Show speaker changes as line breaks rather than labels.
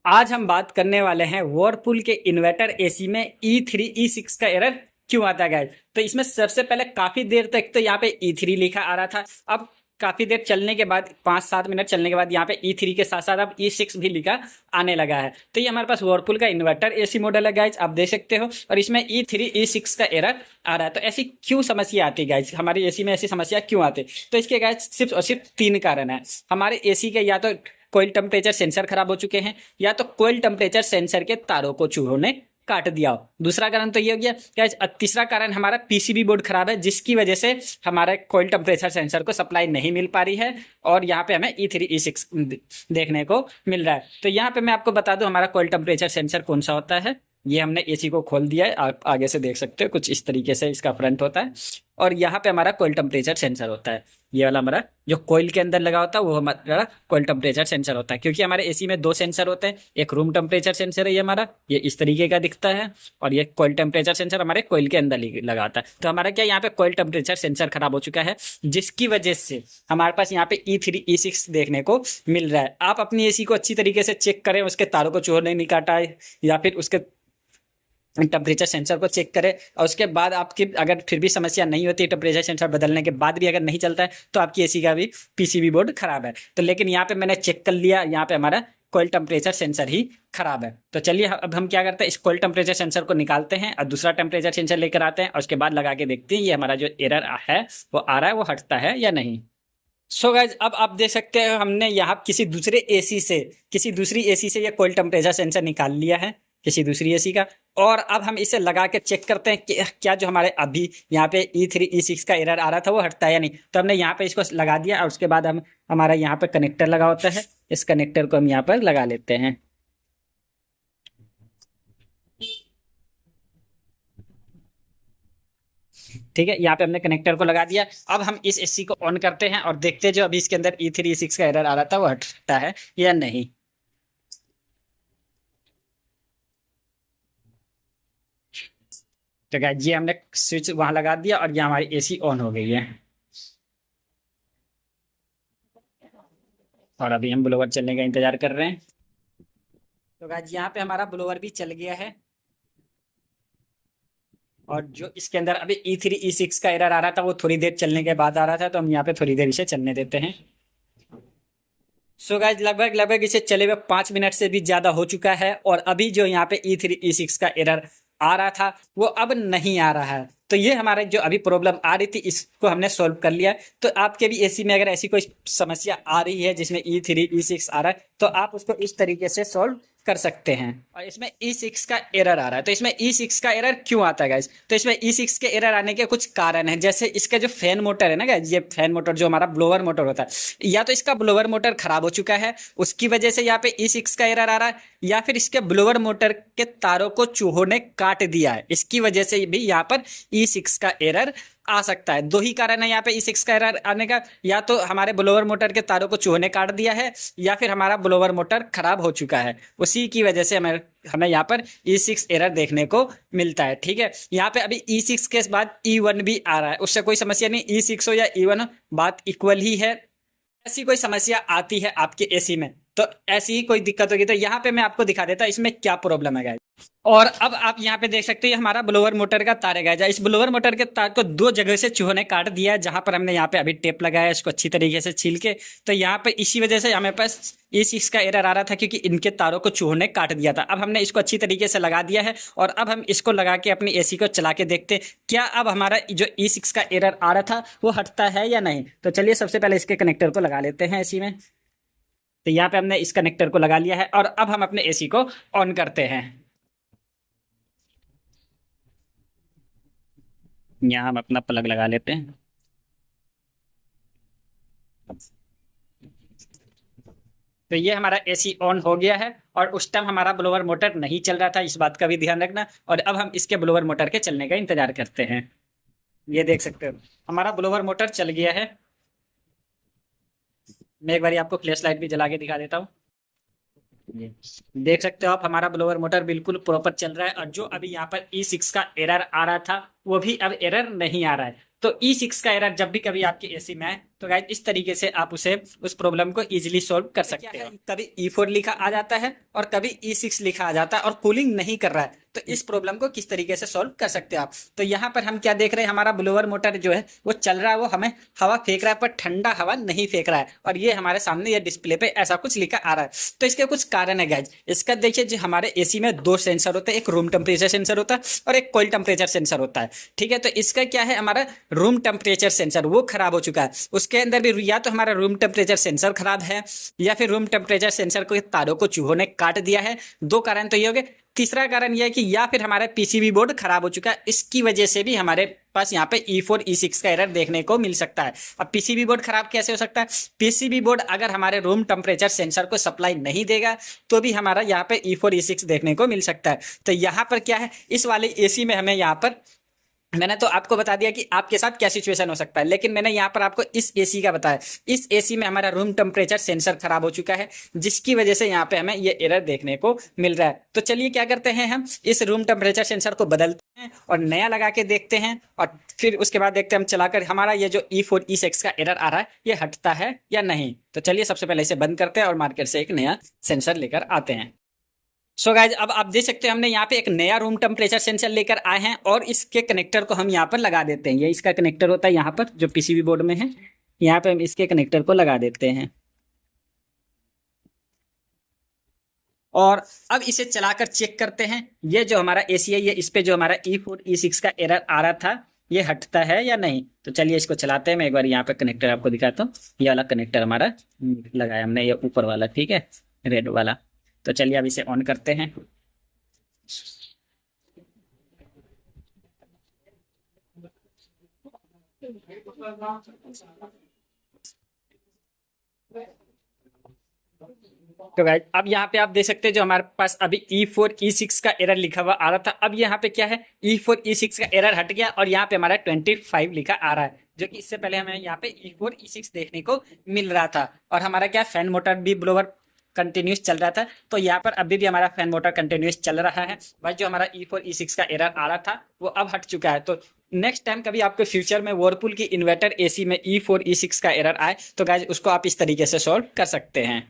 आज हम बात करने वाले हैं वर्लपूल के इन्वर्टर एसी में E3 E6 का एरर क्यों आता है गाइस। तो इसमें सबसे पहले काफी देर तक तो यहाँ पे E3 लिखा आ रहा था। अब काफी देर चलने के बाद 5-7 मिनट चलने के बाद यहाँ पे E3 के साथ साथ अब E6 भी लिखा आने लगा है। तो ये हमारे पास वर्लपूल का इन्वर्टर एसी मॉडल है गाइज, आप देख सकते हो। और इसमें E3 E6 का एरर आ रहा है। तो ऐसी क्यों समस्या आती है गाइज, हमारी एसी में ऐसी समस्या क्यों आती है? तो इसके गाइज सिर्फ और सिर्फ 3 कारण है। हमारे एसी के या तो कोयल टेम्परेचर सेंसर खराब हो चुके हैं, या तो कोयल टेम्परेचर सेंसर के तारों को चूहों ने काट दिया हो। दूसरा कारण तो ये हो गया गाइस। तीसरा कारण हमारा पीसीबी बोर्ड खराब है, जिसकी वजह से हमारे कोयल टेम्परेचर सेंसर को सप्लाई नहीं मिल पा रही है और यहाँ पे हमें E3 E6 देखने को मिल रहा है। तो यहाँ पे मैं आपको बता दूं हमारा कोयल टेम्परेचर सेंसर कौन सा होता है। ये हमने एसी को खोल दिया है, आप आगे से देख सकते हो कुछ इस तरीके से इसका फ्रंट होता है। और यहाँ पे हमारा कोयल टेम्परेचर सेंसर होता है। ये वाला हमारा जो कोयल के अंदर लगा होता है वो हमारा कोयल टेम्परेचर सेंसर होता है। क्योंकि हमारे एसी में 2 सेंसर होते हैं, एक रूम टेम्परेचर सेंसर है ये हमारा, ये इस तरीके का दिखता है। और ये कोयल टेम्परेचर सेंसर हमारे कोयल के अंदर लगा होता है। तो हमारा क्या यहाँ पे कोयल टेम्परेचर सेंसर खराब हो चुका है, जिसकी वजह से हमारे पास यहाँ पे E3 E6 देखने को मिल रहा है। आप अपनी एसी को अच्छी तरीके से चेक करें, उसके तारों को चोर नहीं काटा है, या फिर उसके टेम्परेचर सेंसर को चेक करें। और उसके बाद आपकी अगर फिर भी समस्या नहीं होती, टेम्परेचर सेंसर बदलने के बाद भी अगर नहीं चलता है, तो आपकी एसी का भी पीसीबी बोर्ड खराब है। तो लेकिन यहाँ पे मैंने चेक कर लिया, यहाँ पे हमारा कोयल टेम्परेचर सेंसर ही खराब है। तो चलिए अब हम क्या करते हैं, इस कोयल टेम्परेचर सेंसर को निकालते हैं और दूसरा टेम्परेचर सेंसर लेकर आते हैं, और उसके बाद लगा के देखते हैं ये हमारा जो एरर है वो आ रहा है, वो हटता है या नहीं। सो गाइज अब आप देख सकते हैं हमने यहाँ किसी दूसरी एसी से ये कोयल टेम्परेचर सेंसर निकाल लिया है, किसी दूसरी एसी का। और अब हम इसे लगा के चेक करते हैं कि क्या जो हमारे अभी यहाँ पे E3 E6 का एरर आ रहा था वो हटता है या नहीं। तो हमने यहाँ पे इसको लगा दिया और उसके बाद हम हमारा यहाँ पे कनेक्टर लगा होता है, इस कनेक्टर को हम यहाँ पर लगा लेते हैं। ठीक है, यहाँ पे हमने कनेक्टर को लगा दिया। अब हम इस एसी को ऑन करते हैं और देखते हैं जो अभी इसके अंदर E3 E6 का एरर आ रहा था वो हटता है या नहीं। तो गाइस ये हमने स्विच वहां लगा दिया और ये हमारी एसी ऑन हो गई है। और अभी हम ब्लोवर चलने का इंतजार कर रहे हैं। तो गाइस यहाँ पे हमारा ब्लोवर भी चल गया है। और जो इसके अंदर अभी E3 E6 का एरर आ रहा था वो थोड़ी देर चलने के बाद आ रहा था, तो हम यहाँ पे थोड़ी देर इसे चलने देते हैं। सो गाइस लगभग लगभग इसे चले हुए 5 मिनट से भी ज्यादा हो चुका है, और अभी जो यहाँ पे E3 E6 का एरर आ रहा था वो अब नहीं आ रहा है। तो ये हमारा जो अभी प्रॉब्लम आ रही थी इसको हमने सॉल्व कर लिया। तो आपके भी एसी में अगर ऐसी कोई समस्या आ रही है जिसमें E3 E6 आ रहा है, तो आप उसको इस तरीके से सॉल्व कर सकते हैं। और इसमें E6 का एरर आ रहा है, तो इसमें E6 का एरर क्यों आता है गाइस? तो इसमें E6 के एरर आने के कुछ कारण हैं। जैसे इसका जो फैन मोटर है ना गाइस, ये फैन मोटर जो हमारा ब्लोअर मोटर होता है, या तो इसका ब्लोअर मोटर खराब हो चुका है, उसकी वजह से यहाँ पे E6 का एरर आ रहा है, या फिर इसके ब्लोअर मोटर के तारों को चूहों ने काट दिया है, इसकी वजह से भी यहाँ पर E6 का एरर आ सकता है। 2 ही कारण है यहाँ पे E6 का एरर आने का, या तो हमारे ब्लोअर मोटर के तारों को चूहों ने काट दिया है, या फिर हमारा ब्लोअर मोटर खराब हो चुका है। उसी की वजह से हमें हमें यहाँ पर E6 एरर देखने को मिलता है। ठीक है, यहाँ पे अभी E6 के बाद E1 भी आ रहा है, उससे कोई समस्या नहीं। E6 हो या E1 बात इक्वल ही है। ऐसी कोई समस्या आती है आपके एसी में, तो ऐसी ही कोई दिक्कत होगी, तो यहाँ पे मैं आपको दिखा देता इसमें क्या प्रॉब्लम है गाइस। और अब आप यहाँ पे देख सकते हैं हमारा ब्लोअर मोटर का तार है गाइस। इस ब्लोअर मोटर के तार को 2 जगह से चूहों ने काट दिया है, जहां पर हमने यहाँ पे अभी टेप लगाया है इसको अच्छी तरीके से छील के। तो यहाँ पे इसी वजह से हमें पास E6 का एरर आ रहा था, क्योंकि इनके तारों को चूहों ने काट दिया था। अब हमने इसको अच्छी तरीके से लगा दिया है, और अब हम इसको लगा के अपनी एसी को चला के देखते हैं क्या अब हमारा जो E6 का एरर आ रहा था वो हटता है या नहीं। तो चलिए सबसे पहले इसके कनेक्टर को लगा लेते हैं एसी में। तो यहाँ पे हमने इस कनेक्टर को लगा लिया है, और अब हम अपने एसी को ऑन करते हैं। यहाँ हम अपना प्लग लगा लेते हैं। तो ये हमारा एसी ऑन हो गया है, और उस टाइम हमारा ब्लोअर मोटर नहीं चल रहा था, इस बात का भी ध्यान रखना। और अब हम इसके ब्लोअर मोटर के चलने का इंतजार करते हैं। ये देख सकते हो हमारा ब्लोअर मोटर चल गया है। मैं एक बार आपको फ्लैश लाइट भी जला के दिखा देता हूँ। ये देख सकते हो आप हमारा ब्लोअर मोटर बिल्कुल प्रॉपर चल रहा है, और जो अभी यहाँ पर E6 का एरर आ रहा था वो भी अब एरर नहीं आ रहा है। तो E6 का एरर जब भी कभी आपके एसी में आए तो गाइस इस तरीके से आप उस प्रॉब्लम को इजीली सॉल्व कर सकते हो। कभी E4 लिखा आ जाता है और कभी E6 लिखा आ जाता है और कूलिंग नहीं कर रहा है, तो इस प्रॉब्लम को किस तरीके से सॉल्व कर सकते हो आप। तो यहाँ पर हम क्या देख रहे हैं, हमारा ब्लोअर मोटर जो है वो चल रहा है, वो हमें हवा फेंक रहा है पर ठंडा हवा नहीं फेंक रहा है, और ये हमारे सामने ये डिस्प्ले पे ऐसा कुछ लिखा आ रहा है। तो इसके कुछ कारण है गाइज। इसका देखिए जो हमारे एसी में दो सेंसर होते हैं, एक रूम टेम्परेचर सेंसर होता है और एक कॉइल टेम्परेचर सेंसर होता है। ठीक है, तो इसका क्या है, हमारा रूम टेम्परेचर सेंसर वो खराब हो चुका है। उसके अंदर भी या तो हमारा रूम टेम्परेचर सेंसर खराब है या फिर रूम टेम्परेचर सेंसर को तारों को चूहों ने काट दिया है। दो कारण तो ये हो गए। तीसरा कारण यह है कि या फिर हमारा पीसीबी बोर्ड खराब हो चुका है, इसकी वजह से भी हमारे पास यहाँ पे E4 E6 का एरर देखने को मिल सकता है। अब पीसीबी बोर्ड खराब कैसे हो सकता है, पीसीबी बोर्ड अगर हमारे रूम टेम्परेचर सेंसर को सप्लाई नहीं देगा तो भी हमारा यहाँ पे E4 E6 देखने को मिल सकता है। तो यहाँ पर क्या है, इस वाले एसी में हमें यहाँ पर मैंने तो आपको बता दिया कि आपके साथ क्या सिचुएशन हो सकता है, लेकिन मैंने यहाँ पर आपको इस एसी का बताया। इस एसी में हमारा रूम टेम्परेचर सेंसर खराब हो चुका है, जिसकी वजह से यहाँ पे हमें ये एरर देखने को मिल रहा है। तो चलिए क्या करते हैं, हम इस रूम टेम्परेचर सेंसर को बदलते हैं और नया लगा के देखते हैं, और फिर उसके बाद देखते हैं हम चलाकर हमारा ये जो E4 E6 का एरर आ रहा है ये हटता है या नहीं। तो चलिए सबसे पहले इसे बंद करते हैं और मार्केट से एक नया सेंसर लेकर आते हैं। सो गाइज अब आप देख सकते हैं हमने यहाँ पे एक नया रूम टेम्परेचर सेंसर लेकर आए हैं और इसके कनेक्टर को हम यहाँ पर लगा देते हैं। ये इसका कनेक्टर होता है यहाँ पर जो पीसीबी बोर्ड में है, यहाँ पे हम इसके कनेक्टर को लगा देते हैं और अब इसे चलाकर चेक करते हैं ये जो हमारा एसी है, ये इस पे जो हमारा E4 E6 का एरर आ रहा था ये हटता है या नहीं। तो चलिए इसको चलाते हैं। मैं एक बार यहाँ पे कनेक्टर आपको दिखाता हूँ। ये वाला कनेक्टर हमारा लगाया हमने, ये ऊपर वाला, ठीक है, रेड वाला। तो चलिए अब इसे ऑन करते हैं। तो गाइस अब यहाँ पे आप देख सकते हैं जो हमारे पास अभी E4 E6 का एरर लिखा हुआ आ रहा था, अब यहाँ पे क्या है, E4 E6 का एरर हट गया और यहाँ पे हमारा 25 लिखा आ रहा है, जो कि इससे पहले हमें यहाँ पे E4 E6 देखने को मिल रहा था। और हमारा क्या, फैन मोटर भी ब्लोअर कंटिन्यूस चल रहा था, तो यहाँ पर अभी भी हमारा फैन मोटर कंटिन्यूस चल रहा है। बस जो हमारा E4 E6 का एरर आ रहा था वो अब हट चुका है। तो नेक्स्ट टाइम कभी आपको फ्यूचर में वर्लपूल की इन्वर्टर एसी में E4 E6 का एरर आए तो गाइज उसको आप इस तरीके से सॉल्व कर सकते हैं।